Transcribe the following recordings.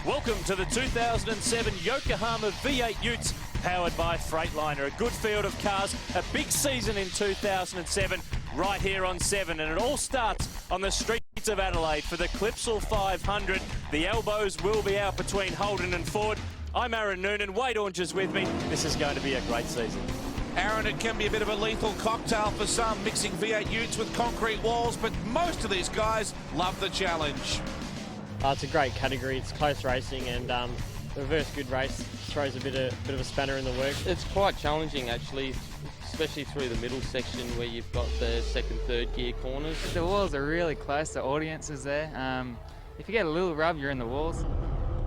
Welcome to the 2007 Yokohama V8 Utes, powered by Freightliner. A good field of cars, a big season in 2007, right here on 7. And it all starts on the streets of Adelaide for the Clipsal 500. The elbows will be out between Holden and Ford. I'm Aaron Noonan, Wade Orange is with me. This is going to be a great season. Aaron, it can be a bit of a lethal cocktail for some, mixing V8 Utes with concrete walls, but most of these guys love the challenge. It's a great category. It's close racing, and the reverse good race throws a bit of a spanner in the works. It's quite challenging actually, especially through the middle section where you've got the second, third gear corners. The walls are really close. The audience is there. If you get a little rub, you're in the walls.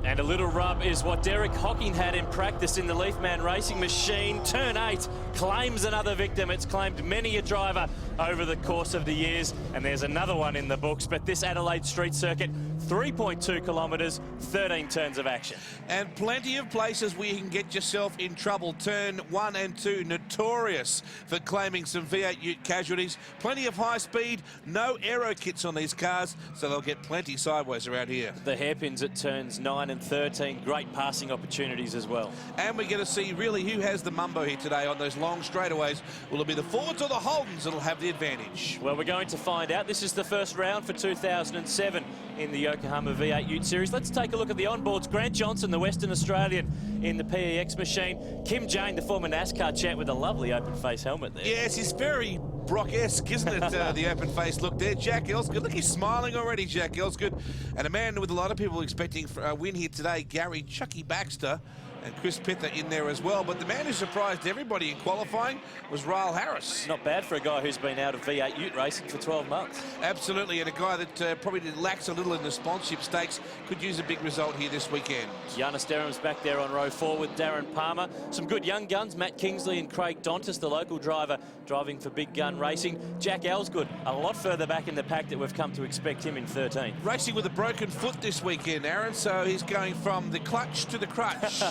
And a little rub is what Derek Hocking had in practice in the Leafman racing machine. Turn 8 claims another victim. It's claimed many a driver over the course of the years, and there's another one in the books. But this Adelaide street circuit, 3.2 kilometres, 13 turns of action. And plenty of places where you can get yourself in trouble. Turn 1 and 2, notorious for claiming some V8 Ute casualties. Plenty of high speed, no aero kits on these cars, so they'll get plenty sideways around here. The hairpins at turns 9 and 13, great passing opportunities as well. And we're going to see really who has the mumbo here today on those long straightaways. Will it be the Fords or the Holdens that'll have the advantage? Well, we're going to find out. This is the first round for 2007 in the Yokohama V8 Ute Series. Let's take a look at the onboards. Grant Johnson, the Western Australian in the PEX machine. Kim Jane, the former NASCAR champ, with a lovely open face helmet there. Yes, he's very Brock-esque, isn't it, the open face look there. Jack Elsgood, look, he's smiling already, Jack Elsgood. And a man with a lot of people expecting for a win here today, Gary Chucky Baxter, and Chris Pither in there as well. But the man who surprised everybody in qualifying was Ryle Harris. Not bad for a guy who's been out of V8 Ute racing for 12 months. Absolutely, and a guy that probably lacks a little in the sponsorship stakes, could use a big result here this weekend. Giannis Derham's back there on row 4 with Darren Palmer. Some good young guns, Matt Kingsley and Craig Dontis, the local driver, driving for Big Gun Racing. Jack Elsgood, a lot further back in the pack that we've come to expect him in 13. Racing with a broken foot this weekend, Aaron, so he's going from the clutch to the crutch.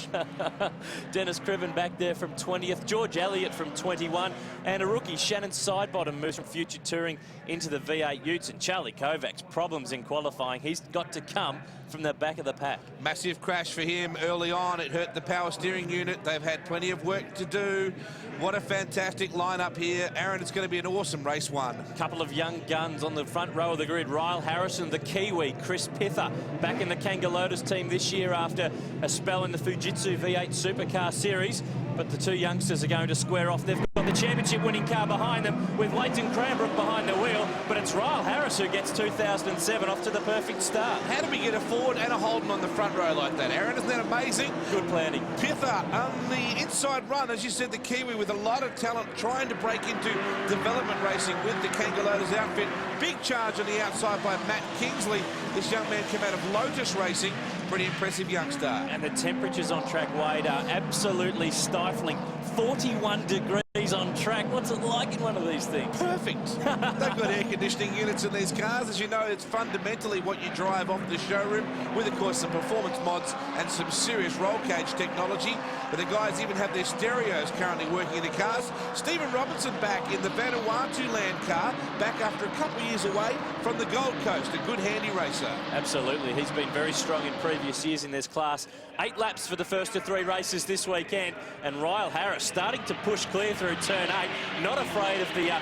Dennis Criven back there from 20th, George Elliott from 21, and a rookie, Shannon Sidebottom, moves from Future Touring into the V8 Utes, and Charlie Kovacs, problems in qualifying. He's got to come from the back of the pack. Massive crash for him early on. It hurt the power steering unit. They've had plenty of work to do. What a fantastic lineup here. Aaron, it's going to be an awesome race one. Couple of young guns on the front row of the grid. Ryle Harrison, the Kiwi, Chris Pither, back in the Kangalotus team this year after a spell in the Fujitsu V8 Supercar Series. But the two youngsters are going to square off. They've got the championship-winning car behind them with Leighton Cranbrook behind the wheel. But it's Ryle Harris who gets 2007 off to the perfect start. How do we get a Ford and a Holden on the front row like that, Aaron? Isn't that amazing? Good planning. Pither on the inside run, as you said, the Kiwi with a lot of talent, trying to break into development racing with the Kangalotus outfit. Big charge on the outside by Matt Kingsley. This young man came out of Lotus Racing. Pretty impressive youngster. And the temperatures on track, Wade, are absolutely stifling. 41 degrees on track. What's it like in one of these things? Perfect. They've got air conditioning units in these cars. As you know, it's fundamentally what you drive off the showroom with, of course, some performance mods and some serious roll cage technology. But the guys even have their stereos currently working in the cars. Stephen Robinson back in the Vanuatu land car, back after a couple of years away from the Gold Coast. A good handy racer. Absolutely. He's been very strong in previous years in this class. 8 laps for the first of 3 races this weekend, and Ryle Harris starting to push clear through turn 8, not afraid of the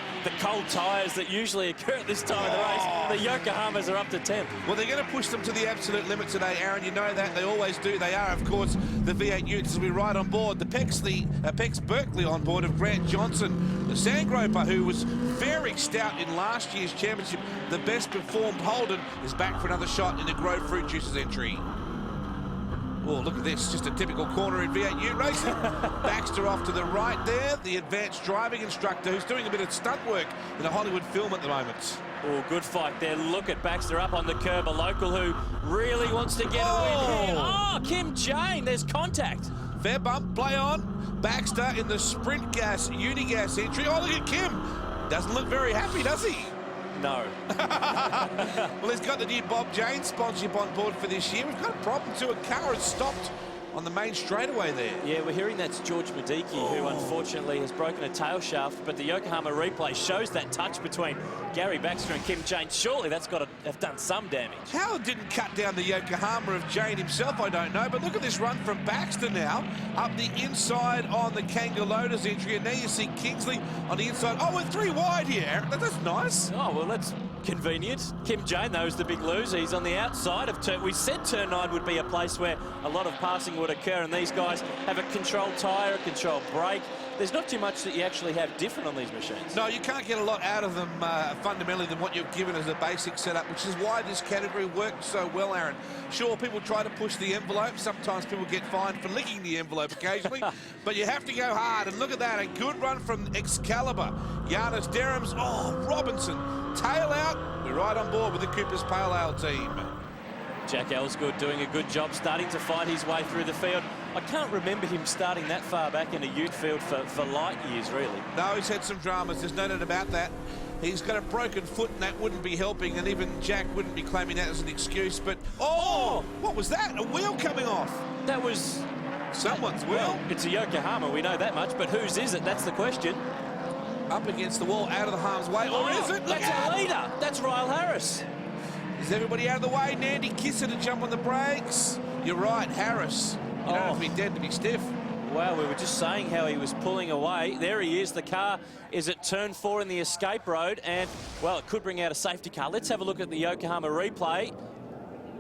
cold tyres that usually occur at this time of the race. The Yokohamas are up to 10. Well, they're going to push them to the absolute limit today, Aaron. You know that. They always do. They are, of course, the V8 Utes as we ride on board. The Pex Berkeley on board of Grant Johnson, the Sandgroper, who was very stout in last year's championship. The best performed Holden is back for another shot in the Grove Fruit Juices entry. Oh, look at this, just a typical corner in V8 Ute racing. Baxter off to the right there, the advanced driving instructor who's doing a bit of stunt work in a Hollywood film at the moment. Oh, good fight there. Look at Baxter up on the curb, a local who really wants to get a win here. Oh, Kim Jane, there's contact. Fair bump, play on. Baxter in the Sprint Gas Unigas entry. Oh, look at Kim. Doesn't look very happy, does he? No. Well, he's got the new Bob Jane sponsorship on board for this year. We've got a problem too. A car has stopped on the main straightaway there. Yeah, we're hearing that's George Mediki, who unfortunately has broken a tail shaft, but the Yokohama replay shows that touch between Gary Baxter and Kim Jane. Surely that's got to have done some damage. How it didn't cut down the Yokohama of Jane himself, I don't know. But look at this run from Baxter now, up the inside on the Kangaroos entry. And now you see Kingsley on the inside. Oh, we're 3 wide here. That's nice. Oh, well, that's convenient. Kim Jane, though, is the big loser. He's on the outside of turn. We said turn 9 would be a place where a lot of passing would occur, and these guys have a controlled tyre, a controlled brake. There's not too much that you actually have different on these machines. No, you can't get a lot out of them fundamentally than what you're given as a basic setup, which is why this category works so well, Aaron. Sure, people try to push the envelope. Sometimes people get fined for licking the envelope occasionally, but you have to go hard. And look at that, a good run from Excalibur. Giannis Derhams, Robinson, tail out. We're right on board with the Cooper's Pale Ale team. Jack Ellsgood doing a good job, starting to fight his way through the field. I can't remember him starting that far back in a ute field for light years, really. No, he's had some dramas. There's no doubt about that. He's got a broken foot, and that wouldn't be helping, and even Jack wouldn't be claiming that as an excuse. But, what was that? A wheel coming off. That was someone's wheel. Well, it's a Yokohama, we know that much, but whose is it? That's the question. Up against the wall, out of the harm's way. Or is it? That's a leader. That's Ryle Harris. Is everybody out of the way? Nandy Kisser to jump on the brakes. You're right, Harris. You don't have to be dead to be stiff. Well, we were just saying how he was pulling away. There he is. The car is at turn 4 in the escape road, and, well, it could bring out a safety car. Let's have a look at the Yokohama replay.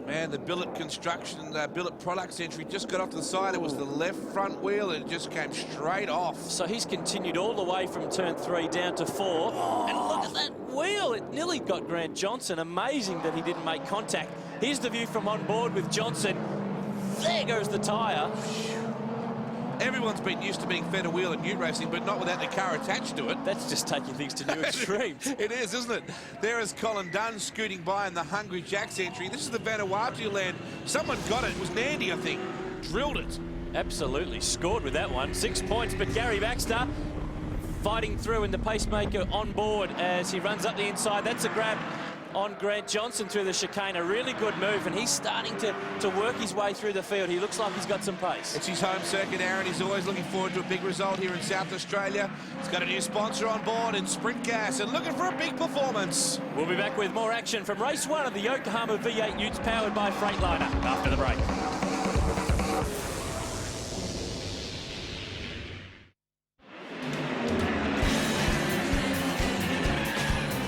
Man, the Billet Construction, Billet Products entry just got off to the side. It was the left front wheel, and it just came straight off. So he's continued all the way from turn 3 down to 4. And look at that wheel. It nearly got Grant Johnson. Amazing that he didn't make contact. Here's the view from on board with Johnson. There goes the tyre. Everyone's been used to being fed a wheel in ute racing, but not without the car attached to it. That's just taking things to new extremes. It is, isn't it? There is Colin Dunn scooting by in the Hungry Jack's entry. This is the Vanuatu land. Someone got it. It was Nandy, I think. Drilled it. Absolutely scored with that one. 6 points, but Gary Baxter fighting through in the pacemaker on board as he runs up the inside. That's a grab on Grant Johnson through the chicane. A really good move, and he's starting to work his way through the field. He looks like he's got some pace. It's his home circuit, Aaron. He's always looking forward to a big result here in South Australia. He's got a new sponsor on board in Sprint Gas and looking for a big performance. We'll be back with more action from race 1 of the Yokohama V8 Utes powered by Freightliner after the break.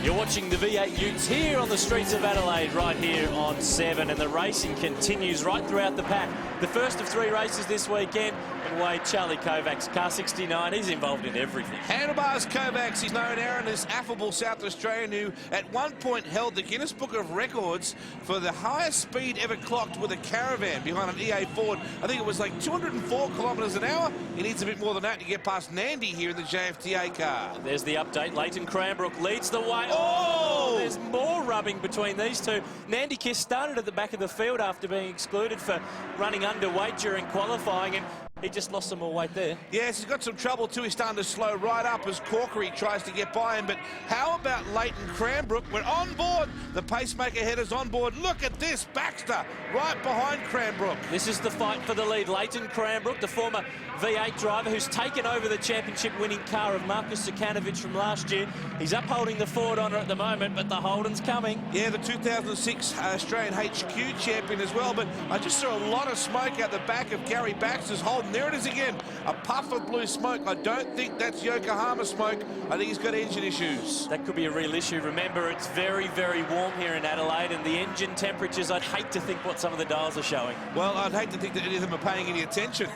You're watching the V8 Utes here on the streets of Adelaide, right here on 7, and the racing continues right throughout the pack. The first of 3 races this weekend, and Wade Charlie Kovacs, car 69, he's involved in everything. Handlebars Kovacs, he's known, Aaron, this affable South Australian who at one point held the Guinness Book of Records for the highest speed ever clocked with a caravan behind an EA Ford. I think it was like 204 kilometres an hour. He needs a bit more than that to get past Nandy here in the JFTA car. There's the update. Leighton Cranbrook leads the way. Oh! There's more rubbing between these two. Nandy Kiss started at the back of the field after being excluded for running underweight during qualifying, and he just lost some more weight there. Yes, he's got some trouble too. He's starting to slow right up as Corkery tries to get by him. But how about Leighton Cranbrook? We're on board. The pacemaker header's on board. Look at this. Baxter right behind Cranbrook. This is the fight for the lead. Leighton Cranbrook, the former V8 driver who's taken over the championship-winning car of Marcus Sukanovic from last year. He's upholding the Ford honour at the moment, but the Holden's coming. Yeah, the 2006 Australian HQ champion as well. But I just saw a lot of smoke out the back of Gary Baxter's Holden. There it is again, a puff of blue smoke. I don't think that's Yokohama smoke. I think he's got engine issues. That could be a real issue. Remember, it's very, very warm here in Adelaide, and the engine temperatures, I'd hate to think what some of the dials are showing. Well, I'd hate to think that any of them are paying any attention.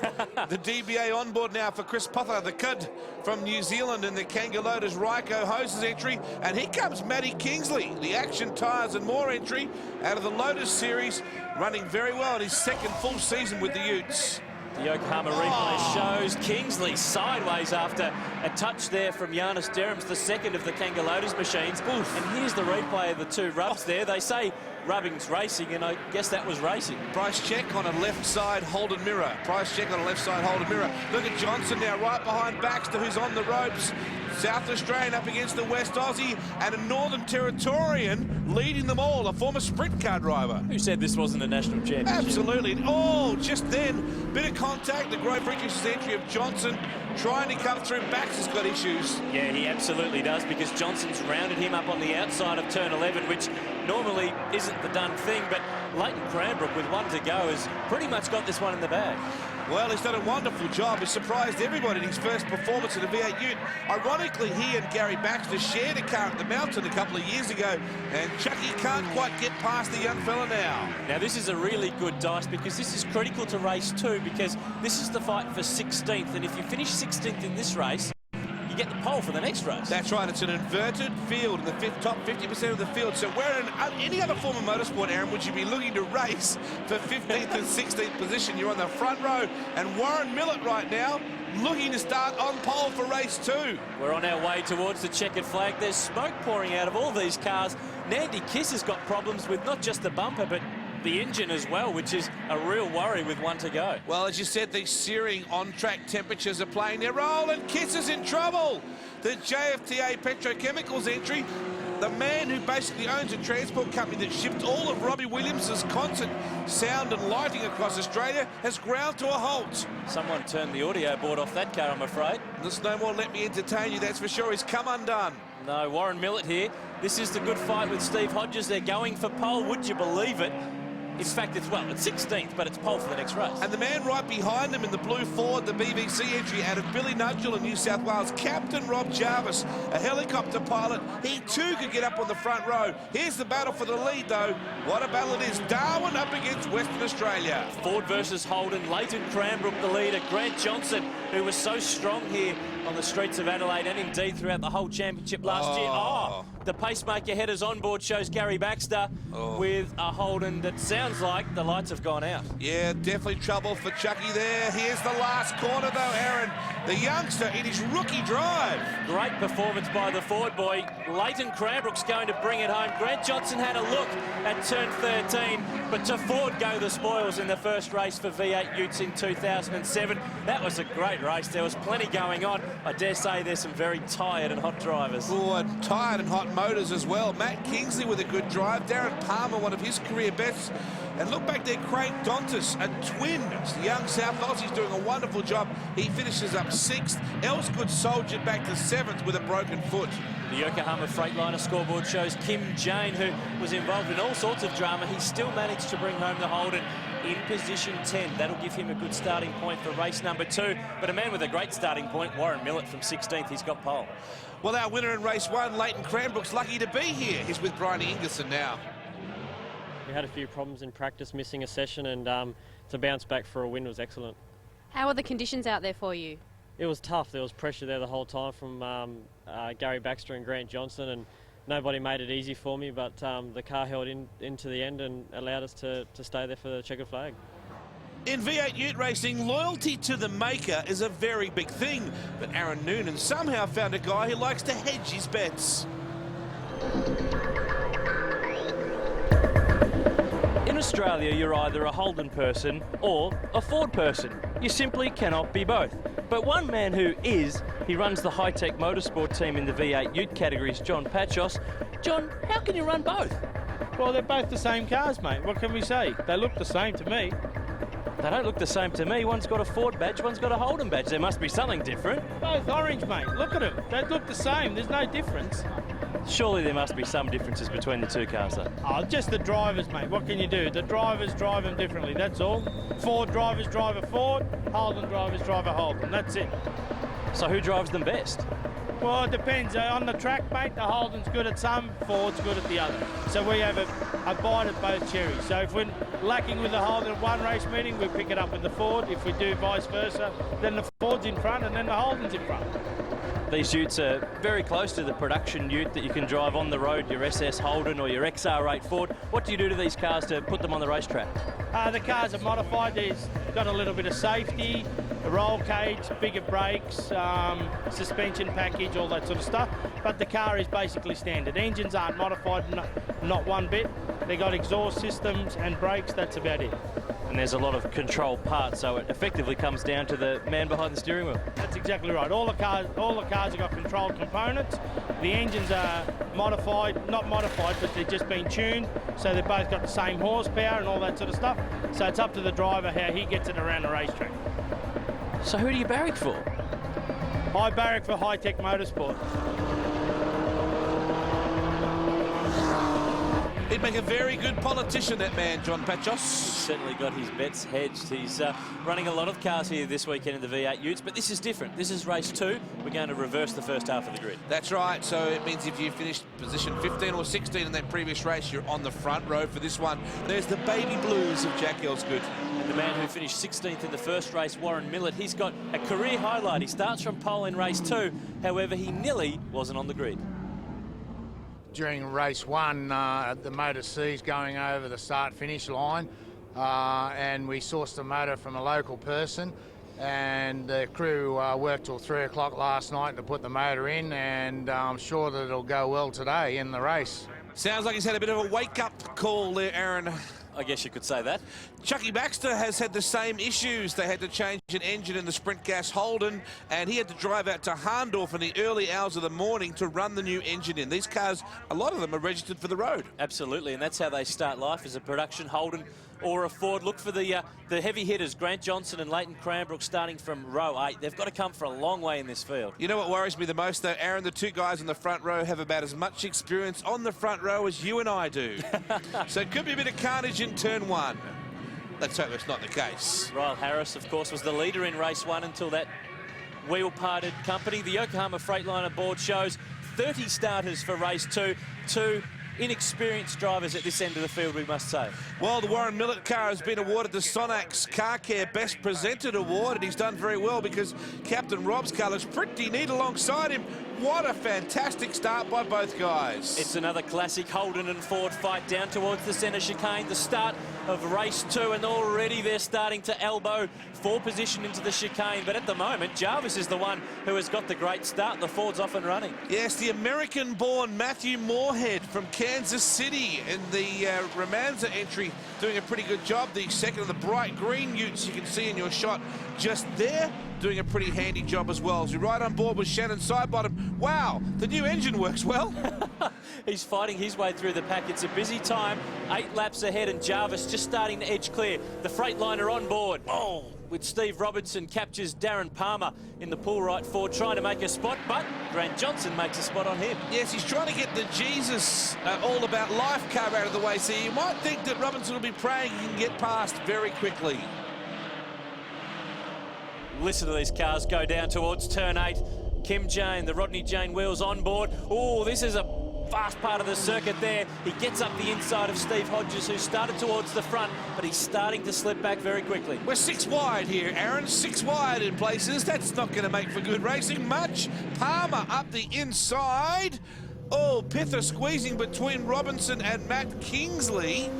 The DBA on board now for Chris Pother, the kid from New Zealand in the Kangaroos Ryco Hoses entry. And here comes Matty Kingsley, the Action Tyres and More entry out of the Lotus Series, running very well in his second full season with the Utes. The Yokohama replay shows Kingsley sideways after a touch there from Giannis Derhams, the second of the Kangaroos machines. Oof. And here's the replay of the 2 rubs there. They say rubbing's racing, and I guess that was racing. Price check on a left side Holden mirror. Price check on a left side Holden mirror. Look at Johnson now right behind Baxter, who's on the ropes. South Australian up against the West Aussie, and a Northern Territorian leading them all, a former sprint car driver. Who said this wasn't a national championship? Absolutely. Oh, just then, bit of contact. The Grove Riches entry of Johnson trying to come through. Baxter's got issues. Yeah, he absolutely does, because Johnson's rounded him up on the outside of turn 11, which normally isn't the done thing, but Leighton Cranbrook, with one to go, has pretty much got this one in the bag. Well, he's done a wonderful job. He's surprised everybody in his first performance in the V8 Ute. Ironically, he and Gary Baxter shared a car at the Mountain a couple of years ago, and Chucky can't quite get past the young fella now. Now, this is a really good dice, because this is critical to race 2, because this is the fight for 16th, and if you finish 16th in this race, you get the pole for the next race. That's right, it's an inverted field in the top 50% of the field. So where in any other form of motorsport, Aaron, would you be looking to race for 15th and 16th position? You're on the front row, and Warren Millett right now looking to start on pole for race 2. We're on our way towards the checkered flag. There's smoke pouring out of all these cars. Nandy Kiss has got problems with not just the bumper, but the engine as well, which is a real worry with one to go. Well, as you said, these searing on-track temperatures are playing their role, and Kiss is in trouble. The JFTA Petrochemicals entry, the man who basically owns a transport company that shipped all of Robbie Williams' concert sound and lighting across Australia, has ground to a halt. Someone turned the audio board off that car, I'm afraid. There's no more let me entertain you, that's for sure. He's come undone. No, Warren Millett here. This is the good fight with Steve Hodges. They're going for pole, would you believe it? In fact, it's 16th, but it's pole for the next race. And the man right behind him in the blue Ford, the BBC entry out of Billy Nudgell in New South Wales, Captain Rob Jarvis, a helicopter pilot. He too could get up on the front row. Here's the battle for the lead, though. What a battle it is. Darwin up against Western Australia. Ford versus Holden. Leighton Cranbrook, the leader. Grant Johnson, who was so strong here on the streets of Adelaide and indeed throughout the whole championship last year. Oh, the pacemaker headers on board shows Gary Baxter with a Holden that sounds like the lights have gone out. Yeah, definitely trouble for Chucky there. Here's the last corner, though, Aaron. The youngster in his rookie drive. Great performance by the Ford boy. Leighton Cranbrook's going to bring it home. Grant Johnson had a look at turn 13, but to Ford go the spoils in the first race for V8 Utes in 2007. That was a great race. There was plenty going on. I dare say there's some very tired and hot drivers. Oh, and tired and hot motors as well. Matt Kingsley with a good drive. Darren Palmer, one of his career bests. And look back there, Craig Dontis, a twin. The young South Aussie's doing a wonderful job. He finishes up 6th. Elsgood soldiered back to 7th with a broken foot. The Yokohama Freightliner scoreboard shows Kim Jane, who was involved in all sorts of drama. He still managed to bring home the Holden in position 10. That'll give him a good starting point for race number 2. But a man with a great starting point, Warren Millett from 16th, he's got pole. Well, our winner in race 1, Leighton Cranbrook's lucky to be here. He's with Brian Ingerson now. We had a few problems in practice, missing a session, and to bounce back for a win was excellent. How are the conditions out there for you? It was tough. There was pressure there the whole time from Gary Baxter and Grant Johnson, and nobody made it easy for me, but the car held into the end and allowed us to stay there for the checkered flag. In V8 Ute racing, loyalty to the maker is a very big thing, but Aaron Noonan somehow found a guy who likes to hedge his bets. In Australia, you're either a Holden person or a Ford person. You simply cannot be both. But one man who is, he runs the high-tech motorsport team in the V8 Ute categories, John Pachos. John, how can you run both? Well, they're both the same cars, mate. What can we say? They look the same to me. They don't look the same to me. One's got a Ford badge, one's got a Holden badge. There must be something different. Both orange, mate. Look at them. They look the same. There's no difference. Surely there must be some differences between the two cars, though. Oh, just the drivers, mate. What can you do? The drivers drive them differently, that's all. Ford drivers drive a Ford, Holden drivers drive a Holden. That's it. So who drives them best? Well, it depends. On the track, mate, the Holden's good at some, Ford's good at the other. So we have a bite at both cherries. So if we're lacking with the Holden at one race meeting, we pick it up with the Ford. If we do vice versa, then the Ford's in front and then the Holden's in front. These Utes are very close to the production Ute that you can drive on the road, your SS Holden or your XR8 Ford. What do you do to these cars to put them on the racetrack? The cars are modified. There's got a little bit of safety, a roll cage, bigger brakes, suspension package, all that sort of stuff. But the car is basically standard. Engines aren't modified, not one bit. They got exhaust systems and brakes, that's about it. And there's a lot of control parts, so it effectively comes down to the man behind the steering wheel. That's exactly right. All the cars have got controlled components. The engines are modified, not modified, but they've just been tuned, so they've both got the same horsepower and all that sort of stuff. So it's up to the driver how he gets it around the racetrack. So who do you barrack for? I barrack for High-Tech Motorsport. He'd make a very good politician, that man, John Pachos. Certainly got his bets hedged. He's running a lot of cars here this weekend in the V8 Utes, but this is different. This is race 2. We're going to reverse the first half of the grid. That's right. So it means if you finished position 15 or 16 in that previous race, you're on the front row for this one. There's the baby blues of Jack Elsgood. And the man who finished 16th in the first race, Warren Millett, he's got a career highlight. He starts from pole in race 2. However, he nearly wasn't on the grid. During race 1, the motor C's going over the start-finish line, and we sourced the motor from a local person, and the crew worked till 3 o'clock last night to put the motor in, and I'm sure that it'll go well today in the race. Sounds like he's had a bit of a wake-up call there, Aaron. I guess you could say that. Chucky Baxter has had the same issues. They had to change an engine in the sprint gas Holden, and he had to drive out to Harndorf in the early hours of the morning to run the new engine in. These cars, a lot of them are registered for the road. Absolutely, and that's how they start life, as a production Holden or a Ford. Look for the heavy hitters, Grant Johnson and Leighton Cranbrook, starting from row 8. They've got to come for a long way in this field. You know what worries me the most, though, Aaron? The two guys in the front row have about as much experience on the front row as you and I do. So it could be a bit of carnage in turn 1. Let's hope that's not the case. Ryle Harris, of course, was the leader in race 1 until that wheel-parted company. The Yokohama Freightliner board shows 30 starters for race 2. Two inexperienced drivers at this end of the field, we must say. Well, the Warren Millett car has been awarded the Sonax Car Care Best Presented Award, and he's done very well because Captain Rob's car looks pretty neat alongside him. What a fantastic start by both guys. It's another classic Holden and Ford fight down towards the centre chicane, the start of race 2, and already they're starting to elbow for position into the chicane. But at the moment, Jarvis is the one who has got the great start. The Ford's off and running. Yes, the American-born Matthew Moorhead from Kansas City in the Romanza entry, doing a pretty good job. The second of the bright green Utes you can see in your shot just there, doing a pretty handy job as well. As we ride on board with Shannon Sidebottom, wow, the new engine works well. He's fighting his way through the pack. It's a busy time. 8 laps ahead, and Jarvis just starting to edge clear. The Freightliner on board. Oh, with Steve Robertson captures Darren Palmer in the pull right Ford, trying to make a spot, but Grant Johnson makes a spot on him. Yes, he's trying to get the Jesus all about life car out of the way, so you might think that Robinson will be praying he can get past very quickly. Listen to these cars go down towards turn 8. Kim Jane, the Rodney Jane wheels on board. Oh, this is a fast part of the circuit there. He gets up the inside of Steve Hodges, who started towards the front, but he's starting to slip back very quickly. We're 6 wide here, Aaron. 6 wide in places. That's not going to make for good racing much. Palmer up the inside. Oh, Pither squeezing between Robinson and Matt Kingsley.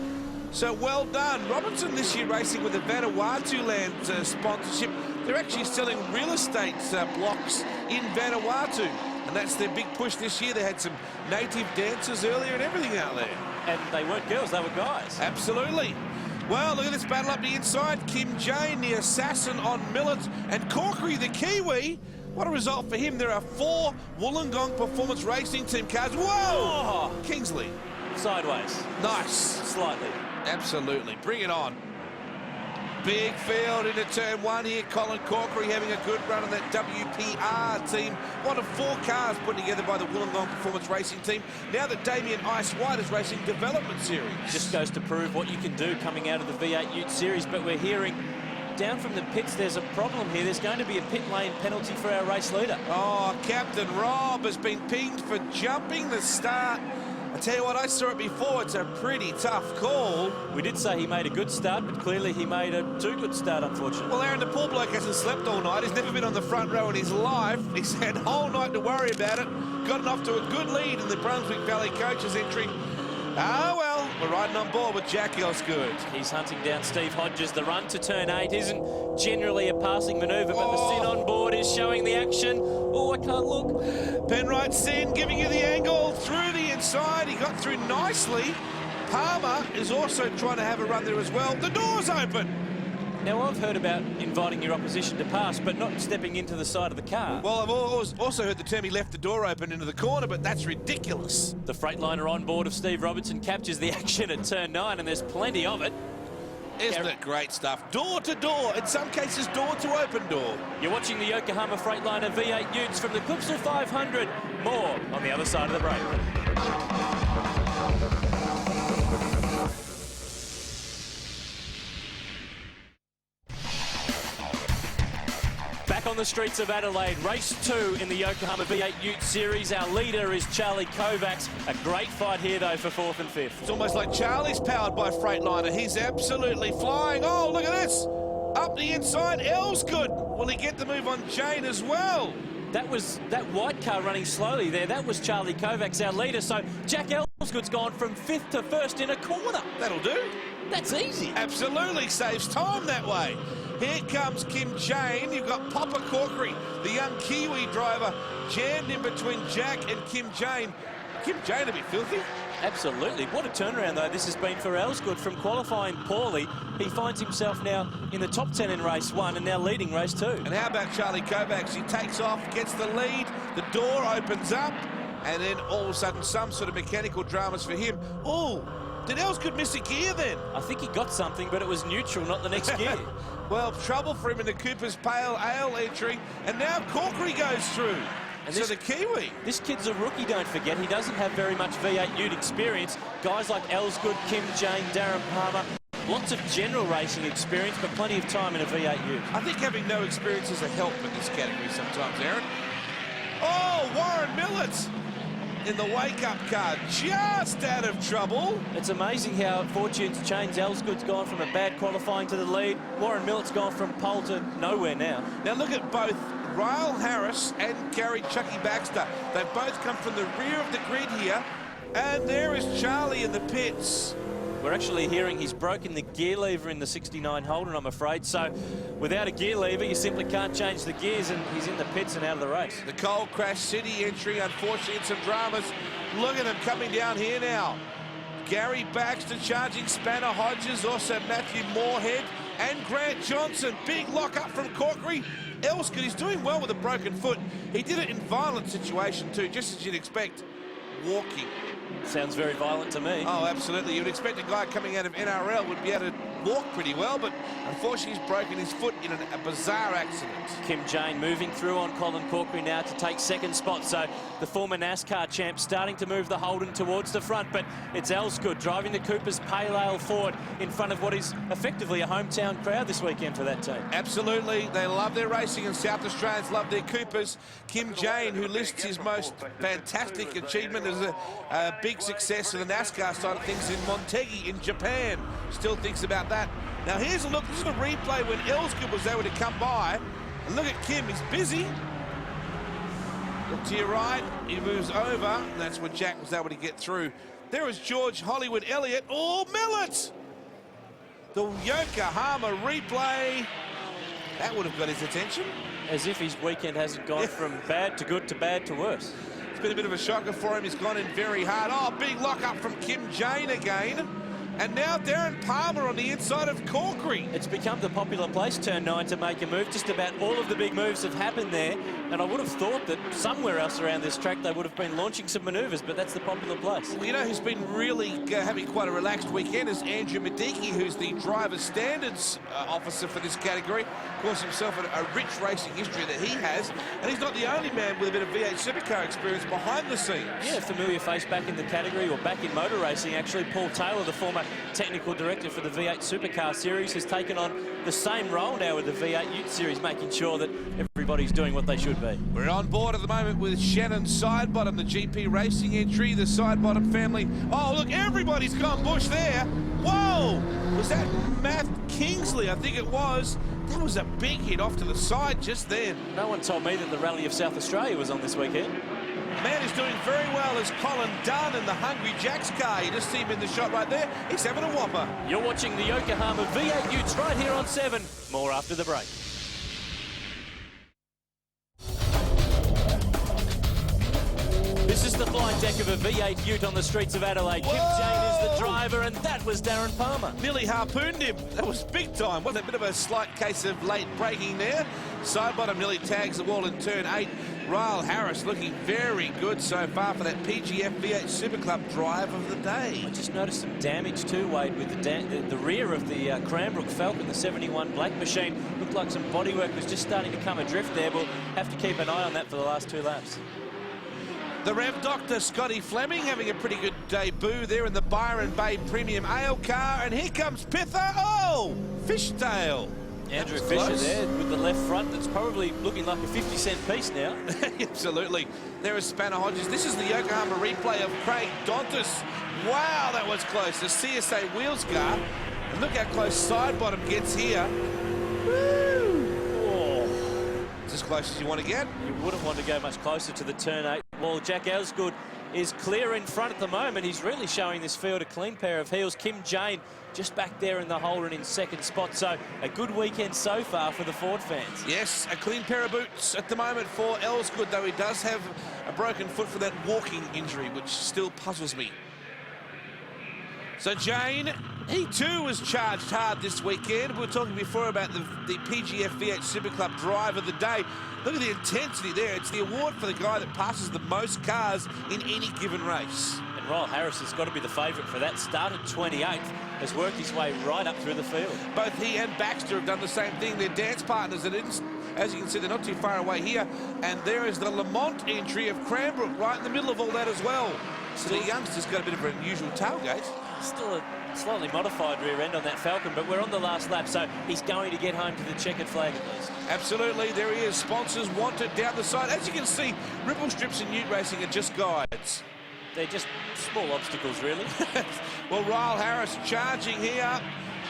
So well done. Robinson this year racing with the Vanuatu land sponsorship. They're actually selling real estate blocks in Vanuatu, and that's their big push this year. They had some native dancers earlier and everything out there. And they weren't girls, they were guys. Absolutely. Well, look at this battle up the inside. Kim Jane, the assassin on Millett, and Corkery, the Kiwi. What a result for him. There are 4 Wollongong Performance Racing Team cars. Whoa! Oh. Kingsley. Sideways. Nice. Slightly. Absolutely. Bring it on. Big field into turn 1 here. Colin Corkery having a good run on that WPR team. One of 4 cars put together by the Wollongong Performance Racing Team. Now that Damien Ice White is racing Development Series. Just goes to prove what you can do coming out of the V8 Ute Series, but we're hearing down from the pits there's a problem here. There's going to be a pit lane penalty for our race leader. Oh, Captain Rob has been pinged for jumping the start. I tell you what, I saw it before. It's a pretty tough call. We did say he made a good start, but clearly he made a too good start, unfortunately. Well, Aaron, the poor bloke hasn't slept all night. He's never been on the front row in his life. He's had a whole night to worry about it. Gotten off to a good lead in the Brunswick Valley Coaches entry. Ah, well, we're riding on board with Jack Elsgood. He's hunting down Steve Hodges. The run to turn 8 isn't generally a passing manoeuvre, but the Sin on board is showing the action. Oh, I can't look. Penrite Sin giving you the angle through the inside. He got through nicely. Palmer is also trying to have a run there as well. The door's open. Now, I've heard about inviting your opposition to pass, but not stepping into the side of the car. Well, I've also heard the term he left the door open into the corner, but that's ridiculous. The Freightliner on board of Steve Robertson captures the action at turn 9, and there's plenty of it. Isn't it great stuff? Door to door, in some cases door to open door. You're watching the Yokohama Freightliner V8 Utes from the Clipsal 500. More on the other side of the break. Back on the streets of Adelaide, race 2 in the Yokohama V8 Ute Series. Our leader is Charlie Kovacs. A great fight here, though, for 4th and 5th. It's almost like Charlie's powered by Freightliner. He's absolutely flying. Oh, look at this. Up the inside, Elsgood. Will he get the move on Jane as well? That white car running slowly there. That was Charlie Kovacs, our leader. So Jack Elsgood's gone from 5th to 1st in a corner. That'll do. That's easy. Absolutely saves time that way. Here comes Kim Jane. You've got Papa Corkery, the young Kiwi driver, jammed in between Jack and Kim Jane. Kim Jane to be filthy. Absolutely. What a turnaround, though, this has been for Elsgood. From qualifying poorly, he finds himself now in the top 10 in race 1 and now leading race 2. And how about Charlie Kovacs? He takes off, gets the lead, the door opens up, and then all of a sudden some sort of mechanical dramas for him. Oh, did Elsgood miss a gear then? I think he got something, but it was neutral, not the next gear. Well, trouble for him in the Cooper's Pale Ale entry, and now Corkery goes through. And so the Kiwi. This kid's a rookie, don't forget. He doesn't have very much V8 Ute experience. Guys like Elsgood, Kim Jane, Darren Palmer, lots of general racing experience, but plenty of time in a V8 Ute. I think having no experience is a help in this category sometimes, Aaron. Oh, Warren Millett in the wake-up car, just out of trouble. It's amazing how fortunes change. Elsgood's gone from a bad qualifying to the lead. Warren Millett's gone from pole to nowhere now. Now look at both Ryle Harris and Gary Chucky Baxter. They've both come from the rear of the grid here. And there is Charlie in the pits. We're actually hearing he's broken the gear lever in the 69 Holden, I'm afraid. So without a gear lever, you simply can't change the gears, and he's in the pits and out of the race. The Coal Crash City entry, unfortunately, in some dramas. Look at them coming down here now. Gary Baxter charging Spanner Hodges, also Matthew Moorhead and Grant Johnson. Big lock up from Corkery. Elsgood, he's doing well with a broken foot. He did it in violent situation too, just as you'd expect, walking. Sounds very violent to me. Oh, absolutely. You'd expect a guy coming out of NRL would be able to walk pretty well, but unfortunately he's broken his foot in a bizarre accident. Kim Jane moving through on Colin Corkery now to take 2nd spot. So the former NASCAR champ starting to move the Holden towards the front, but it's Elsgood driving the Cooper's Pale Ale forward in front of what is effectively a hometown crowd this weekend for that team. Absolutely. They love their racing, and South Australians love their Coopers. Kim Jane, who lists his most fantastic achievement as a big success in the NASCAR side of things in Montegi in Japan. Still thinks about that. Now here's a look. This is a replay when Elsgood was able to come by. And look at Kim. He's busy. Look to your right. He moves over. And that's when Jack was able to get through. There is George Hollywood Elliott. Oh, Millett! The Yokohama replay. That would have got his attention. As if his weekend hasn't gone from bad to good to bad to worse. It's been a bit of a shocker for him. He's gone in very hard. Oh, big lock up from Kim Jane again. And now Darren Palmer on the inside of Corkery. It's become the popular place, turn 9, to make a move. Just about all of the big moves have happened there. And I would have thought that somewhere else around this track they would have been launching some manoeuvres, but that's the popular place. Well, you know who's been really having quite a relaxed weekend is Andrew Mediki, who's the driver's standards officer for this category. Of course, himself a rich racing history that he has. And he's not the only man with a bit of V8 supercar experience behind the scenes. Yeah, familiar face back in the category, or back in motor racing, actually. Paul Taylor, the former technical director for the V8 Supercar Series, has taken on the same role now with the V8 Ute Series, making sure that everybody's doing what they should be. We're on board at the moment with Shannon Sidebottom, the GP Racing entry, the Sidebottom family. Oh, look, everybody's gone bush there. Whoa! Was that Matt Kingsley? I think it was. That was a big hit off to the side just then. No one told me that the Rally of South Australia was on this weekend. Man is doing very well as Colin Dunn in the Hungry Jack's car. You just see him in the shot right there. He's having a whopper. You're watching the Yokohama V8 Utes right here on 7. More after the break. This is the flight deck check of a V8 Ute on the streets of Adelaide. Kim Jane is the driver, and that was Darren Palmer. Nearly harpooned him. That was big time. Wasn't it? A bit of a slight case of late braking there. Side bottom nearly tags the wall in turn 8. Ryle Harris looking very good so far for that PGF V8 Super Club drive of the day. I just noticed some damage too, Wade, with the rear of the Cranbrook Falcon, the 71 black machine. Looked like some bodywork was just starting to come adrift there. We'll have to keep an eye on that for the last 2 laps. The Rev Doctor Scotty Fleming having a pretty good debut there in the Byron Bay Premium Ale car. And here comes Pither. Oh, Fishtail. Andrew Fisher there with the left front. That's probably looking like a 50-cent piece now. Absolutely. There is Spanner Hodges. This is the Yokohama replay of Craig Dontis. Wow, that was close. The CSA Wheels car. And look how close side bottom gets here. Woo! Oh. It's as close as you want to get. You wouldn't want to go much closer to the turn 8. Well, Jack Osgood is clear in front at the moment. He's really showing this field a clean pair of heels. Kim Jane just back there in the Holden in second spot. So a good weekend so far for the Ford fans. Yes, a clean pair of boots at the moment for Osgood, though he does have a broken foot for that walking injury, which still puzzles me. So Jane, he too was charged hard this weekend. We were talking before about the PGF V8 Super Club drive of the day. Look at the intensity there. It's the award for the guy that passes the most cars in any given race. And Ryle Harris has got to be the favourite for that. Started 28th, has worked his way right up through the field. Both he and Baxter have done the same thing. They're dance partners. And as you can see, they're not too far away here. And there is the Lamont entry of Cranbrook right in the middle of all that as well. So the youngster's got a bit of an unusual tailgate. Still a slightly modified rear end on that Falcon, but we're on the last lap, so he's going to get home to the checkered flag at least. Absolutely, there he is. Sponsors wanted down the side. As you can see, ripple strips in Ute racing are just guides. They're just small obstacles, really. Well, Ryle Harris charging here,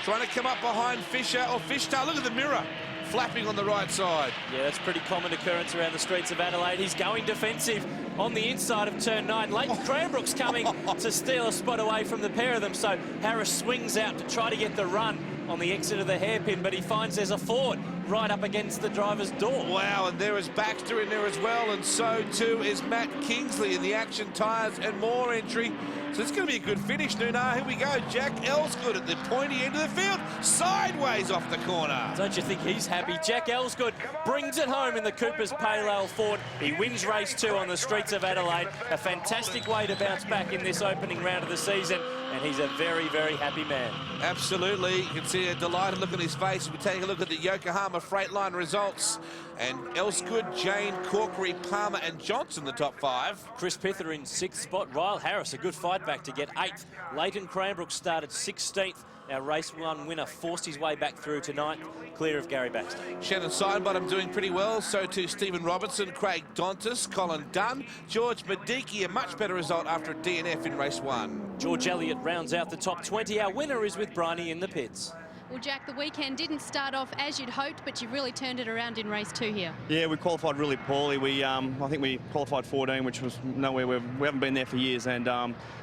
trying to come up behind Fisher or Fishtail. Look at the mirror flapping on the right side. Yeah, that's a pretty common occurrence around the streets of Adelaide. He's going defensive on the inside of turn 9. Leighton Cranbrook's coming to steal a spot away from the pair of them, so Harris swings out to try to get the run on the exit of the hairpin, but he finds there's a Ford right up against the driver's door. Wow, and there is Baxter in there as well, and so too is Matt Kingsley in the Action Tyres and More entry. So it's going to be a good finish, Nunar. Here we go. Jack Elsgood at the pointy end of the field, sideways off the corner. Don't you think he's happy? Jack Elsgood brings it home in the Cooper's Pale Ale Ford. He wins race 2 on the streets of Adelaide. A fantastic way to bounce back in this opening round of the season, and he's a very, very happy man. Absolutely. You can see a delighted look on his face. We take a look at the Yokohama Freightliner results. And Elsgood, Jane, Corkery, Palmer and Johnson, the top 5. Chris Pither in 6th spot. Ryle Harris, a good fight back to get 8th. Leighton Cranbrook started 16th. Our race 1 winner forced his way back through to 9th, clear of Gary Baxter. Shannon Sidebottom doing pretty well. So too Stephen Robertson, Craig Dontis, Colin Dunn, George Mediki, a much better result after a DNF in race 1. George Elliott rounds out the top 20. Our winner is with Bryony in the pits. Well, Jack, the weekend didn't start off as you'd hoped, but you really turned it around in race 2 here. Yeah, we qualified really poorly. I think we qualified 14, which was nowhere. We haven't been there for years, and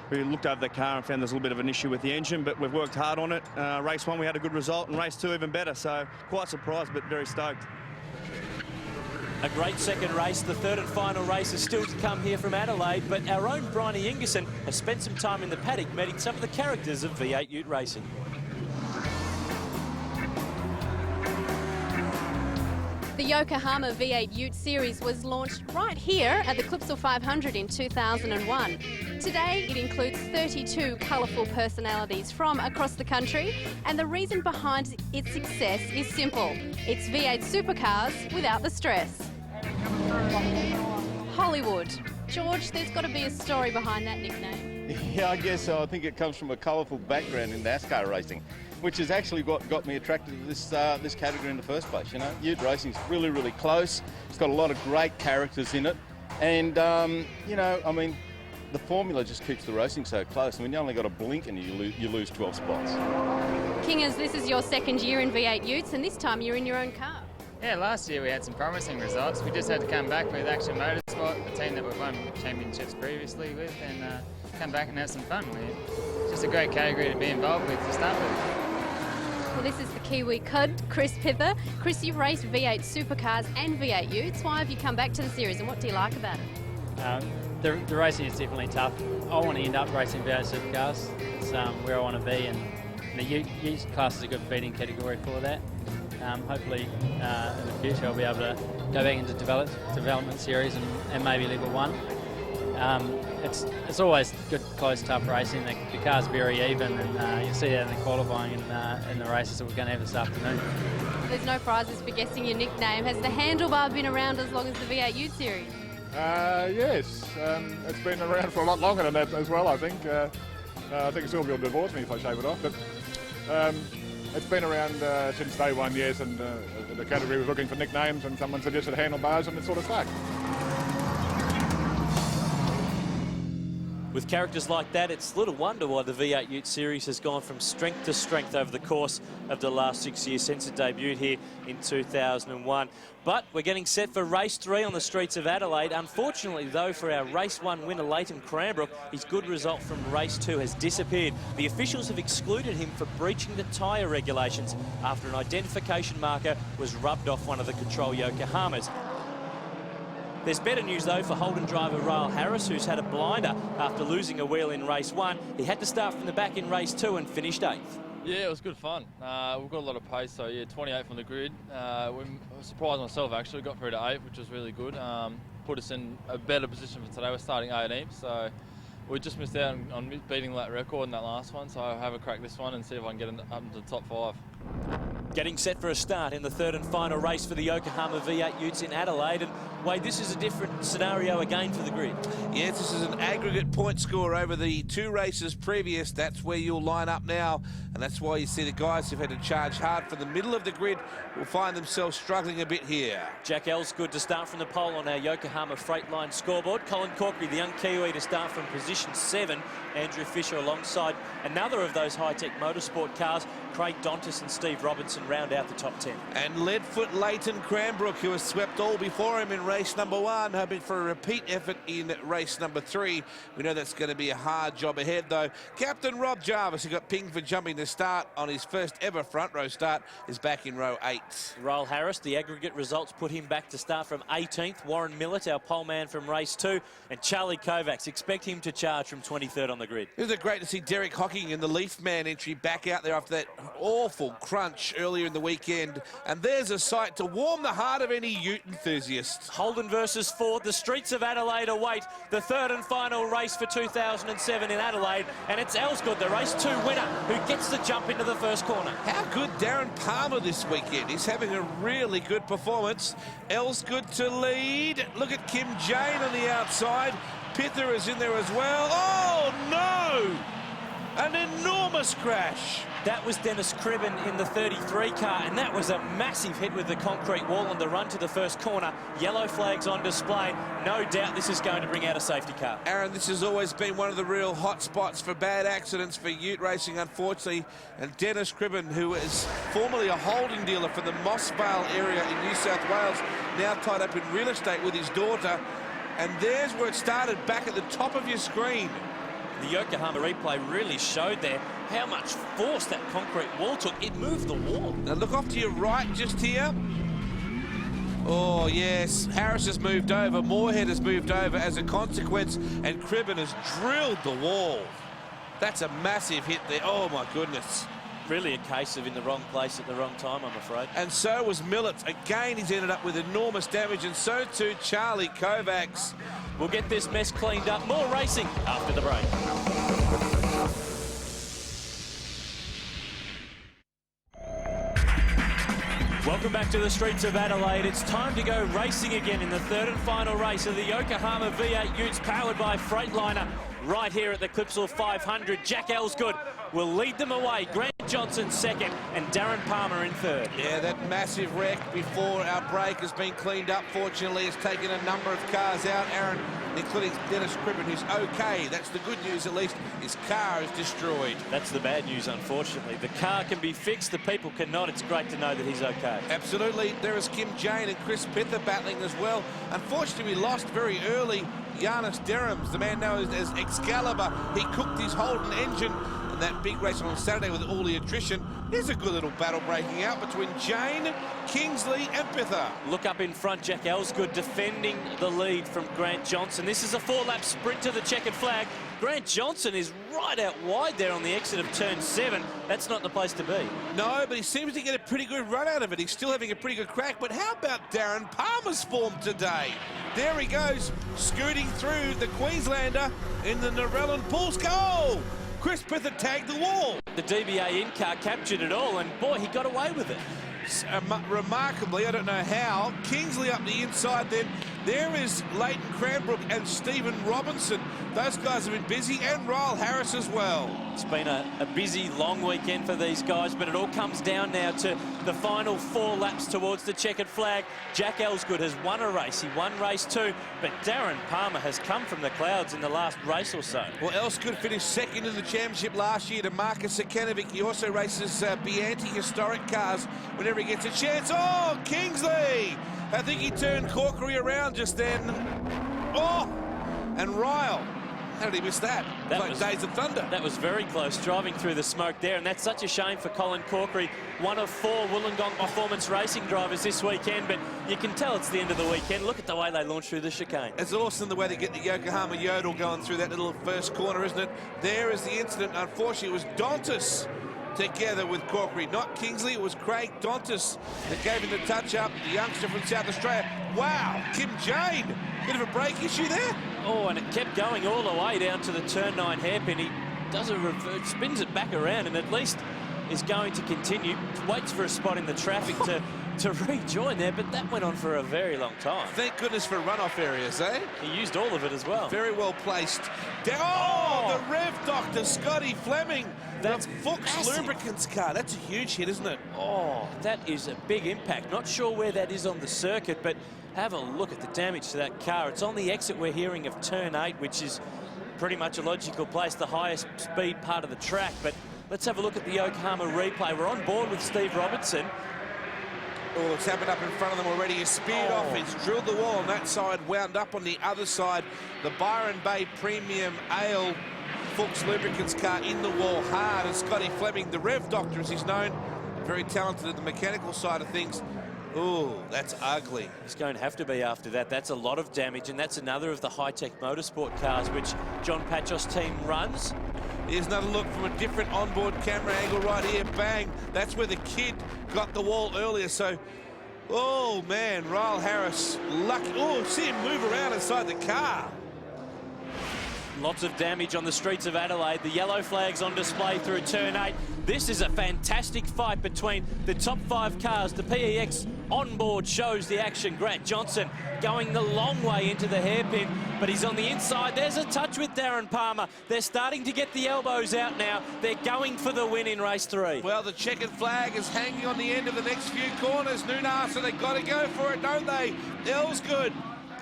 we looked over the car and found there's a little bit of an issue with the engine, but we've worked hard on it. Race 1, we had a good result, and race 2 even better. So quite surprised, but very stoked. A great second race. The third and final race is still to come here from Adelaide, but our own Bryony Ingerson has spent some time in the paddock meeting some of the characters of V8 Ute racing. The Yokohama V8 Ute Series was launched right here at the Clipsal 500 in 2001. Today it includes 32 colourful personalities from across the country, and the reason behind its success is simple. It's V8 supercars without the stress. Hollywood. George, there's got to be a story behind that nickname. Yeah, I guess so. I think it comes from a colourful background in NASCAR racing, which has actually got me attracted to this category in the first place. You know, Ute racing's really, really close. It's got a lot of great characters in it, and you know, I mean, the formula just keeps the racing so close. I mean, you only got to blink and you lose 12 spots. Kingers, this is your second year in V8 Utes, and this time you're in your own car. Yeah, last year we had some promising results. We just had to come back with Action Motorsport, the team that we've won championships previously with, and come back and have some fun. It's just a great category to be involved with to start with. Well, this is the Kiwi Cud, Chris Pither. Chris, you've raced V8 supercars and V8 Utes. Why have you come back to the series, and what do you like about it? the racing is definitely tough. I want to end up racing V8 supercars. It's where I want to be, and the Ute class is a good feeding category for that. Hopefully in the future I'll be able to go back into development series and maybe level 1. It's always good, close, tough racing. The car's very even, and you'll see that in the qualifying and in the races that we're going to have this afternoon. There's no prizes for guessing your nickname. Has the handlebar been around as long as the V8 Ute Series? Yes, it's been around for a lot longer than that as well, I think. I think Sylvia will divorce me if I shave it off, but it's been around since day one, yes, and the category was looking for nicknames and someone suggested handlebars and it sort of stuck. With characters like that, it's little wonder why the V8 Ute Series has gone from strength to strength over the course of the last 6 years since it debuted here in 2001. But we're getting set for race 3 on the streets of Adelaide. Unfortunately, though, for our race 1 winner, Leighton Cranbrook, his good result from race 2 has disappeared. The officials have excluded him for breaching the tyre regulations after an identification marker was rubbed off one of the control Yokohamas. There's better news, though, for Holden driver Rail Harris, who's had a blinder after losing a wheel in race 1. He had to start from the back in race 2 and finished 8th. Yeah, it was good fun. We've got a lot of pace, so yeah, 28 from the grid. I surprised myself, actually. Got through to 8th, which was really good. Put us in a better position for today. We're starting 18th, so we just missed out on beating that record in that last one, so I'll have a crack this one and see if I can get up into the top 5. Getting set for a start in the third and final race for the Yokohama V8 Utes in Adelaide. And Wade, this is a different scenario again for the grid. Yes, this is an aggregate point score over the 2 races previous. That's where you'll line up now, and that's why you see the guys who've had to charge hard for the middle of the grid will find themselves struggling a bit here. Jack Elsgood to start from the pole on our Yokohama Freight-Line scoreboard. Colin Corkery, the young Kiwi, to start from position 7. Andrew Fisher alongside another of those high-tech motorsport cars. Craig Dontis and Steve Robertson round out the top 10. And leadfoot Leighton Cranbrook, who has swept all before him in race number 1, hoping for a repeat effort in race number 3. We know that's going to be a hard job ahead, though. Captain Rob Jarvis, who got pinged for jumping the start on his first ever front row start, is back in row 8. Rail Harris, the aggregate results put him back to start from 18th. Warren Millett, our pole man from race 2. And Charlie Kovacs, expect him to charge from 23rd on the grid. It was great to see Derek Hocking in the Leaf Man entry back out there after that awful crunch earlier in the weekend. And there's a sight to warm the heart of any Ute enthusiast. Holden versus Ford. The streets of Adelaide await the third and final race for 2007 in Adelaide. And it's Elsgood, the race 2 winner, who gets the jump into the first corner. How good Darren Palmer this weekend. He's having a really good performance. Elsgood to lead. Look at Kim Jane on the outside. Pither is in there as well. Oh, no! An enormous crash. That was Dennis Cribben in the 33 car, and that was a massive hit with the concrete wall on the run to the first corner. Yellow flags on display. No doubt this is going to bring out a safety car. Aaron, this has always been one of the real hot spots for bad accidents for Ute racing, unfortunately. And Dennis Cribben, who is formerly a Holden dealer for the Moss Vale area in New South Wales, now tied up in real estate with his daughter. And there's where it started, back at the top of your screen. The Yokohama replay really showed there how much force that concrete wall took. It moved the wall. Now look off to your right just here. Oh, yes. Harris has moved over. Moorhead has moved over as a consequence, and Cribben has drilled the wall. That's a massive hit there. Oh, my goodness. Really a case of in the wrong place at the wrong time, I'm afraid. And so was Millett. Again, he's ended up with enormous damage, and so too Charlie Kovacs. We'll get this mess cleaned up. More racing after the break. Welcome back to the streets of Adelaide. It's time to go racing again in the third and final race of the Yokohama V8 Utes, powered by Freightliner, right here at the Clipsal 500. Jack Elsgood will lead them away. Grant Johnson second and Darren Palmer in third. Yeah, that massive wreck before our break has been cleaned up. Fortunately, it's taken a number of cars out, Aaron, including Dennis Cribben, who's okay. That's the good news, at least. His car is destroyed. That's the bad news, unfortunately. The car can be fixed, the people cannot. It's great to know that he's okay. Absolutely. There is Kim Jane and Chris Pither battling as well. Unfortunately, we lost very early Giannis Derhams, the man known as Excalibur. He cooked his Holden engine. in that big race on Saturday with all the attrition. Here's a good little battle breaking out between Jane, Kingsley and Pither. Look up in front, Jack Ellsgood defending the lead from Grant Johnson. This is a 4-lap sprint to the checkered flag. Grant Johnson is right out wide there on the exit of turn 7. That's not the place to be. No, but he seems to get a pretty good run out of it. He's still having a pretty good crack, but how about Darren Palmer's form today? There he goes, scooting through the Queenslander in the Narellan Pools. Goal! Chris Pither tagged the wall. The DBA in-car captured it all, and boy, he got away with it. Remarkably, I don't know how, Kingsley up the inside then. There is Leighton Cranbrook and Stephen Robinson. Those guys have been busy, and Ryle Harris as well. It's been a busy, long weekend for these guys, but it all comes down now to the final 4 laps towards the checkered flag. Jack Ellsgood has won a race. He won race 2, but Darren Palmer has come from the clouds in the last race or so. Well, Ellsgood finished second in the championship last year to Marcus Sekanovic. He also races Bianti historic cars whenever he gets a chance. Oh, Kingsley! I think he turned Corkery around just then. Oh, and Ryle. How did he miss that? That was like Days of Thunder. That was very close, driving through the smoke there, and that's such a shame for Colin Corkery, one of 4 Wollongong Performance Racing drivers this weekend, but you can tell it's the end of the weekend. Look at the way they launch through the chicane. It's awesome the way they get the Yokohama Yodel going through that little first corner, isn't it? There is the incident. Unfortunately, it was Dontis together with Corkery, not Kingsley. It was Craig Dontis that gave him the touch-up, the youngster from South Australia. Wow, Kim Jane, bit of a brake issue there. Oh, and it kept going all the way down to the turn 9 hairpin. He does a reverse, spins it back around, and at least is going to continue. Waits for a spot in the traffic to rejoin there, but that went on for a very long time. Thank goodness for runoff areas, eh? He used all of it as well. Very well placed. The Rev Doctor, Scotty Fleming. That's Fuchs massive. Lubricants car. That's a huge hit, isn't it? Oh, that is a big impact. Not sure where that is on the circuit, but have a look at the damage to that car. It's on the exit, we're hearing, of turn 8, which is pretty much a logical place, the highest speed part of the track. But let's have a look at the Yokohama replay. We're on board with Steve Robertson. Oh, it's happened up in front of them already. He speared off. It's drilled the wall on that side, wound up on the other side. The Byron Bay Premium Ale Fuchs Lubricants car in the wall hard. And Scotty Fleming, the Rev Doctor as he's known, very talented at the mechanical side of things. Oh, that's ugly. He's going to have to be after that. That's a lot of damage, and that's another of the high-tech motorsport cars which John Patchos' team runs. Here's another look from a different onboard camera angle right here. Bang. That's where the kid got the wall earlier. So, oh, man, Ryle Harris, lucky. Oh, see him move around inside the car. Lots of damage on the streets of Adelaide. The yellow flag's on display through turn 8. This is a fantastic fight between the top 5 cars. The PEX onboard shows the action. Grant Johnson going the long way into the hairpin, but he's on the inside. There's a touch with Darren Palmer. They're starting to get the elbows out now. They're going for the win in race 3. Well, the checkered flag is hanging on the end of the next few corners. Noonar, so they've got to go for it, don't they? Ellsgood.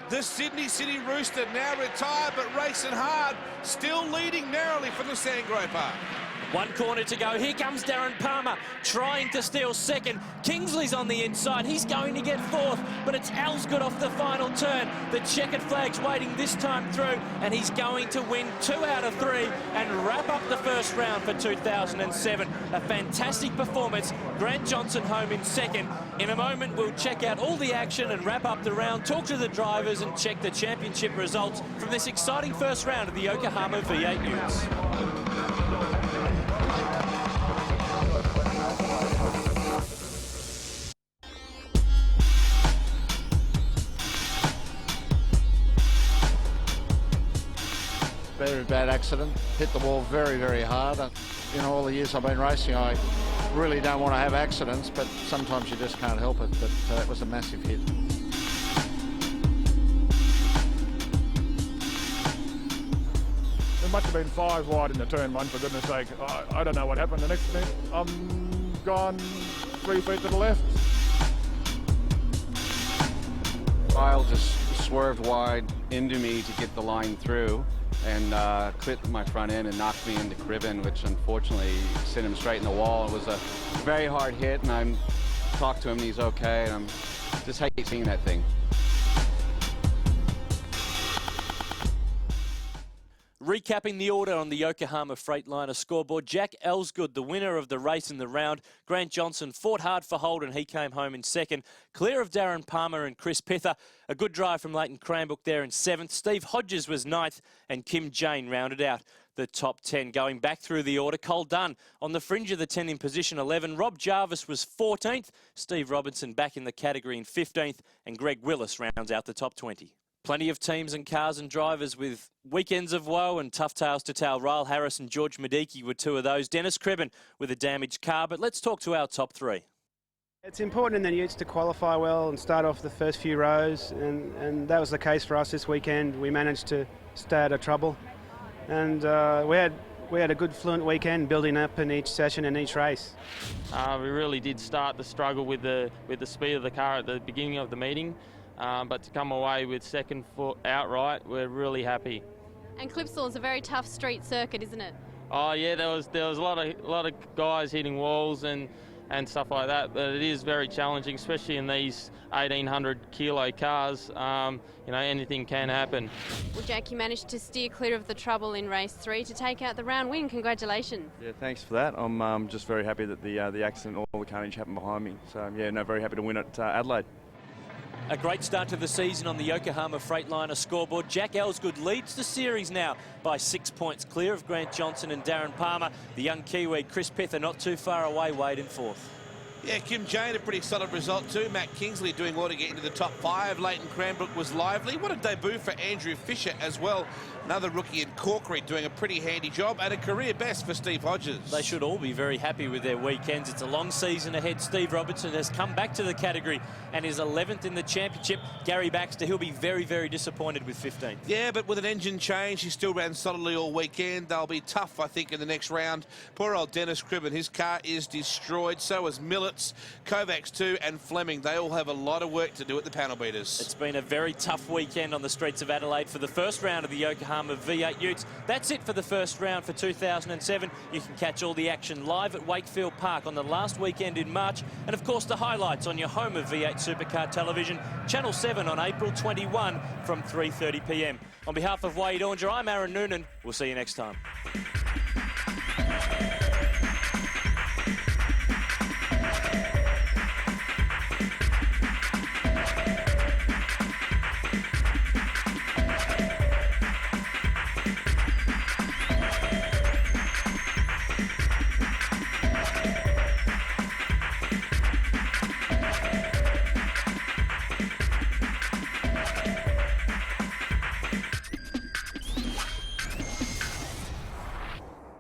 The Sydney City Rooster now retired but racing hard, still leading narrowly for the Sandgroper. 1 corner to go. Here comes Darren Palmer trying to steal second. Kingsley's on the inside. He's going to get 4th, but it's Ellsgood off the final turn. The checkered flag's waiting this time through, and he's going to win 2 out of 3 and wrap up the first round for 2007. A fantastic performance. Grant Johnson home in 2nd. In a moment, we'll check out all the action and wrap up the round, talk to the drivers and check the championship results from this exciting first round of the Yokohama V8 Utes. Very bad accident, hit the wall very, very hard. In all the years I've been racing, I really don't want to have accidents, but sometimes you just can't help it. But it was a massive hit. There must have been 5 wide in the turn 1, for goodness sake. I don't know what happened. The next minute, I'm gone 3 feet to the left. Kyle just swerved wide into me to get the line through, and clipped my front end and knocked me into Cribben, which unfortunately sent him straight in the wall. It was a very hard hit, and I talked to him and he's okay, and I'm just hate seeing that thing. Recapping the order on the Yokohama Freightliner scoreboard, Jack Elsgood, the winner of the race in the round. Grant Johnson fought hard for Holden. He came home in second. Clear of Darren Palmer and Chris Pither. A good drive from Leighton Cranbrook there in seventh. Steve Hodges was ninth, and Kim Jane rounded out the top 10. Going back through the order, Cole Dunn on the fringe of the 10 in position 11. Rob Jarvis was 14th. Steve Robinson back in the category in 15th, and Greg Willis rounds out the top 20. Plenty of teams and cars and drivers with weekends of woe and tough tales to tell. Ryle Harris and George Mediki were two of those. Dennis Cribben with a damaged car, but let's talk to our top three. It's important in the Utes to qualify well and start off the first few rows, and that was the case for us this weekend. We managed to stay out of trouble, and we had a good fluent weekend building up in each session and each race. We really did start the struggle with the speed of the car at the beginning of the meeting. But to come away with second foot outright, we're really happy. And Clipsal is a very tough street circuit, isn't it? Oh yeah, there was a lot of guys hitting walls and stuff like that. But it is very challenging, especially in these 1,800 kilo cars. You know, anything can happen. Well, Jack, you managed to steer clear of the trouble in race 3 to take out the round win. Congratulations. Yeah, thanks for that. I'm just very happy that the accident, all the carnage happened behind me. So yeah, no, very happy to win at Adelaide. A great start to the season on the Yokohama Freightliner scoreboard. Jack Elsgood leads the series now by 6 points, clear of Grant Johnson and Darren Palmer. The young Kiwi, Chris Pither, not too far away, Wade in fourth. Yeah, Kim Jane, a pretty solid result too. Matt Kingsley doing well to get into the top 5. Leighton Cranbrook was lively. What a debut for Andrew Fisher as well. Another rookie in Corkery doing a pretty handy job, and a career best for Steve Hodges. They should all be very happy with their weekends. It's a long season ahead. Steve Robertson has come back to the category and is 11th in the championship. Gary Baxter, he'll be very, very disappointed with 15th. Yeah, but with an engine change, he still ran solidly all weekend. They'll be tough, I think, in the next round. Poor old Dennis Cribben, his car is destroyed. So is Millets, Kovacs too, and Fleming. They all have a lot of work to do at the panel beaters. It's been a very tough weekend on the streets of Adelaide for the first round of the Yokohama V8 Utes. That's it for the first round for 2007. You can catch all the action live at Wakefield Park on the last weekend in March. And of course, the highlights on your home of V8 Supercar television, Channel 7 on April 21 from 3:30 p.m. On behalf of Wade Ornger, I'm Aaron Noonan. We'll see you next time.